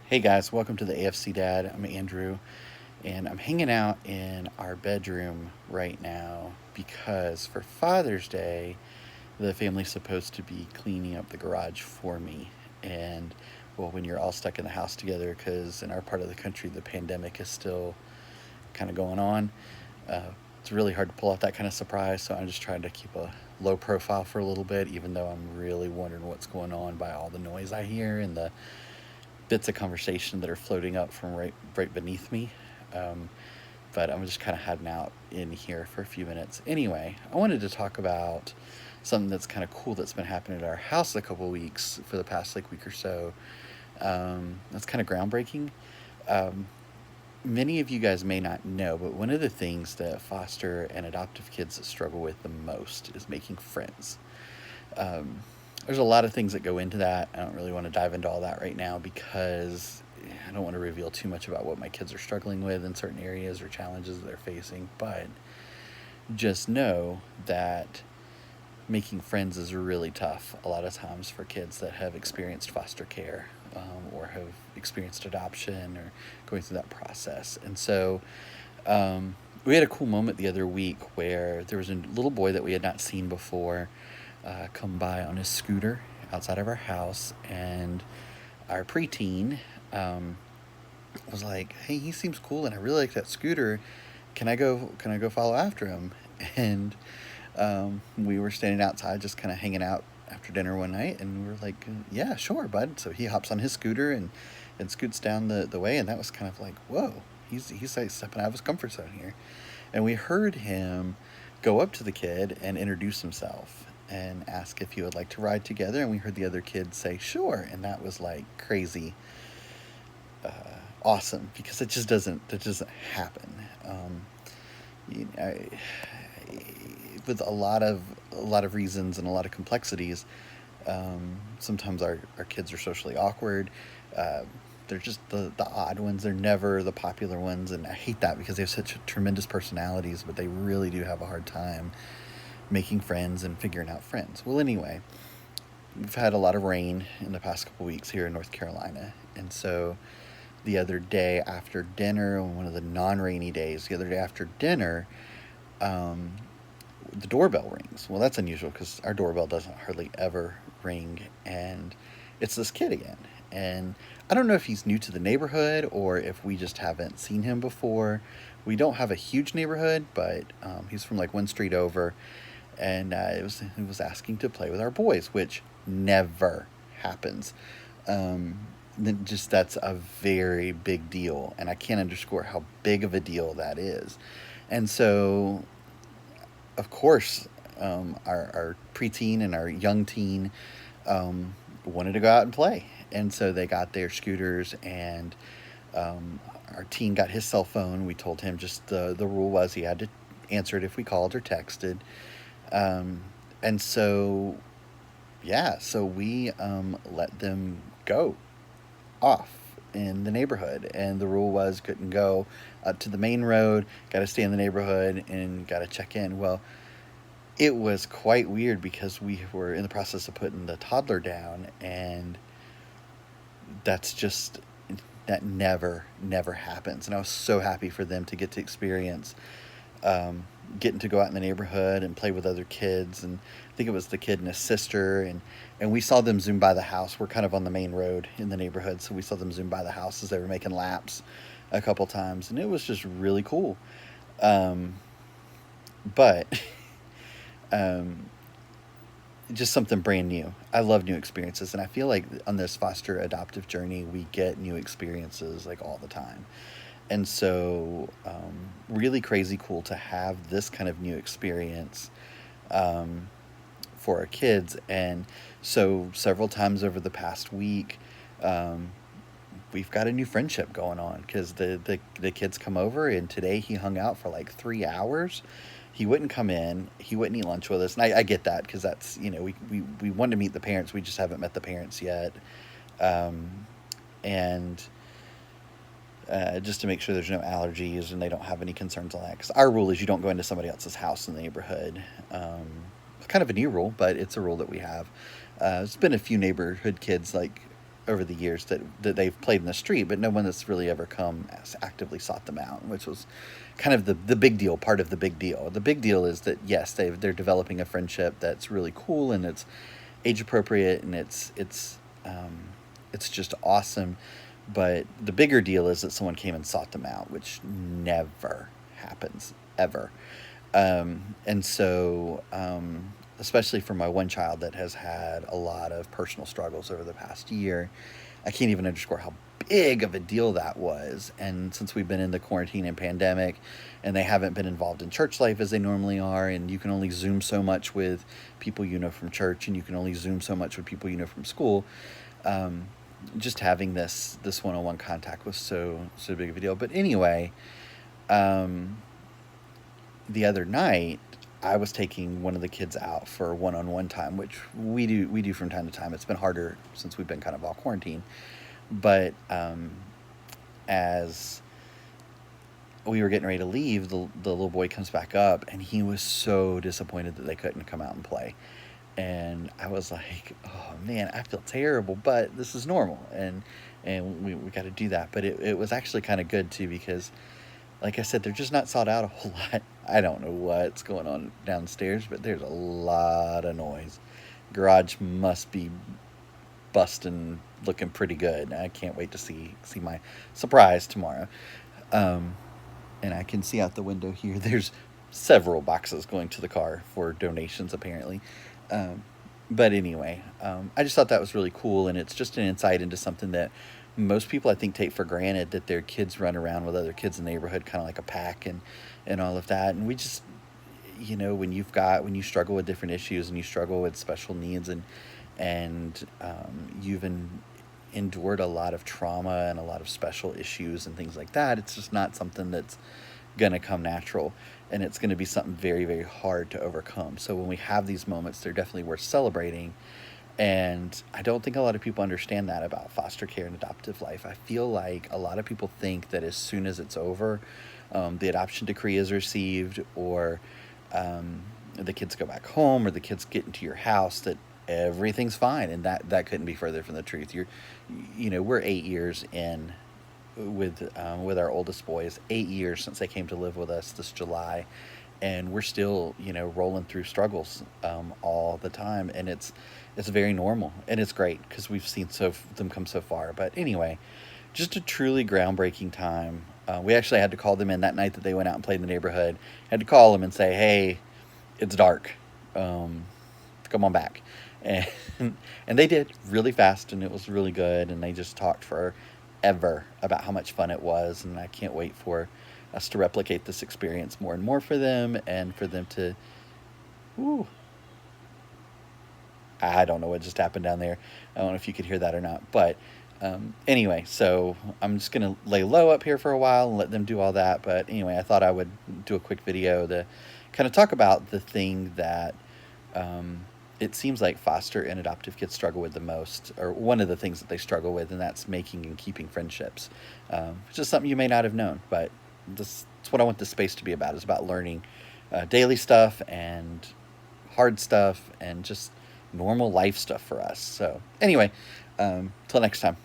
Hey guys, welcome to the AFC Dad. I'm Andrew, and I'm hanging out in our bedroom right now because for Father's Day, the family's supposed to be cleaning up the garage for me. And well, when you're all stuck in the house together, because in our part of the country, the pandemic is still kind of going on, uh, it's really hard to pull off that kind of surprise. So I'm just trying to keep a low profile for a little bit, even though I'm really wondering what's going on by all the noise I hear and the bits of conversation that are floating up from right beneath me. Um, but I'm just kind of hiding out in here for a few minutes. Anyway, I wanted to talk about something that's kind of cool that's been happening at our house a couple weeks for the past week or so. That's kind of groundbreaking. Um, Many of you guys may not know, but one of the things that foster and adoptive kids struggle with the most is making friends. Um, there's a lot of things that go into that. I don't really want to dive into all that right now because I don't want to reveal too much about what my kids are struggling with in certain areas or challenges that they're facing. But just know that making friends is really tough a lot of times for kids that have experienced foster care or have experienced adoption or going through that process. And so we had a cool moment the other week where there was a little boy that we had not seen before come by on his scooter outside of our house, and our preteen was like, "Hey, he seems cool, and I really like that scooter. Can I go? Can I go follow after him?" And we were standing outside, just kind of hanging out after dinner one night, and we were like, "Yeah, sure, bud." So he hops on his scooter and scoots down the way, and that was kind of like, "Whoa." He's like stepping out of his comfort zone here. And we heard him go up to the kid and introduce himself and ask if he would like to ride together. And we heard the other kid say, sure. And that was like crazy uh, awesome because it doesn't happen. You know, with a lot of reasons and a lot of complexities, sometimes our kids are socially awkward. Uh, they're just the odd ones. They're never the popular ones, and I hate that because they have such tremendous personalities, but they really do have a hard time making friends and figuring out friends. Well, anyway, we've had a lot of rain in the past couple weeks here in North Carolina, and so the other day after dinner, on one of the non-rainy days, the other day after dinner, um, the doorbell rings. Well, that's unusual because our doorbell doesn't hardly ever ring, and it's this kid again. And I don't know if he's new to the neighborhood or if we just haven't seen him before. We don't have a huge neighborhood, but he's from one street over, and it was asking to play with our boys, which never happens. Um, just that's a very big deal, and I can't underscore how big of a deal that is. And so of course, our preteen and our young teen wanted to go out and play. And so they got their scooters, and our teen got his cell phone. We told him just the rule was he had to answer it if we called or texted. Um, and so, yeah, so we let them go off in the neighborhood. And the rule was couldn't go up to the main road, got to stay in the neighborhood, and got to check in. Well, it was quite weird because we were in the process of putting the toddler down, and that's just that never happens. And I was so happy for them to get to experience getting to go out in the neighborhood and play with other kids. And I think it was the kid and his sister, and we saw them zoom by the house. We're kind of on the main road in the neighborhood, so we saw them zoom by the house as they were making laps a couple times, and it was just really cool. um, but um, just something brand new. I love new experiences, and I feel like on this foster adoptive journey, we get new experiences all the time. And so, really crazy cool to have this kind of new experience um, for our kids. And so, several times over the past week, um, we've got a new friendship going on because the kids come over, and today he hung out for 3 hours. He wouldn't come in, he wouldn't eat lunch with us, and I get that because that's, we want to meet the parents, we just haven't met the parents yet. um, and just to make sure there's no allergies and they don't have any concerns on that, because our rule is you don't go into somebody else's house in the neighborhood. It's kind of a new rule, but it's a rule that we have. It's been a few neighborhood kids over the years that they've played in the street, but no one that's really ever come actively sought them out, which was kind of the big deal, part of the big deal. The big deal is that, yes, they're developing a friendship that's really cool, and it's age appropriate, and it's just awesome. But the bigger deal is that someone came and sought them out, which never happens, ever. And so, especially for my one child that has had a lot of personal struggles over the past year, I can't even underscore how big of a deal that was. And since we've been in the quarantine and pandemic, and they haven't been involved in church life as they normally are, and you can only Zoom so much with people you know from church, and you can only Zoom so much with people you know from school, just having this one-on-one contact was so big of a deal. But anyway, the other night I was taking one of the kids out for one-on-one time, which we do from time to time. It's been harder since we've been kind of all quarantined, but as we were getting ready to leave, the little boy comes back up, and he was so disappointed that they couldn't come out and play. And I was like, oh man, I feel terrible, but this is normal, and we got to do that. But it was actually kind of good too, because like I said, they're just not sought out a whole lot. I don't know what's going on downstairs, but there's a lot of noise. Garage must be busting, looking pretty good. I can't wait to see my surprise tomorrow. And I can see out the window here, there's several boxes going to the car for donations, apparently. But anyway, I just thought that was really cool, and it's just an insight into something that most people, I think, take for granted, that their kids run around with other kids in the neighborhood, kind of like a pack, and all of that. And we just, when you struggle with different issues, and you struggle with special needs, and you've endured a lot of trauma and a lot of special issues and things like that, it's just not something that's gonna come natural, and it's gonna be something very, very hard to overcome. So when we have these moments, they're definitely worth celebrating. And I don't think a lot of people understand that about foster care and adoptive life. I feel like a lot of people think that as soon as it's over, the adoption decree is received, or the kids go back home, or the kids get into your house, that everything's fine. And that couldn't be further from the truth. We're 8 years in with our oldest boys, 8 years since they came to live with us this July, and we're still rolling through struggles all the time, and it's very normal, and it's great because we've seen them come so far. But anyway, just a truly groundbreaking time. We actually had to call them in that night that they went out and played in the neighborhood. Had to call them and say, hey, it's dark, come on back. And they did really fast, and it was really good, and they just talked forever about how much fun it was, and I can't wait for us to replicate this experience more and more for them, and for them to, I don't know what just happened down there. I don't know if you could hear that or not, but anyway, so I'm just gonna lay low up here for a while and let them do all that. But anyway, I thought I would do a quick video to kind of talk about the thing that it seems like foster and adoptive kids struggle with the most, or one of the things that they struggle with, and that's making and keeping friendships. It's just something you may not have known, but that's what I want this space to be about, is about learning daily stuff and hard stuff and just normal life stuff for us. So anyway, till next time.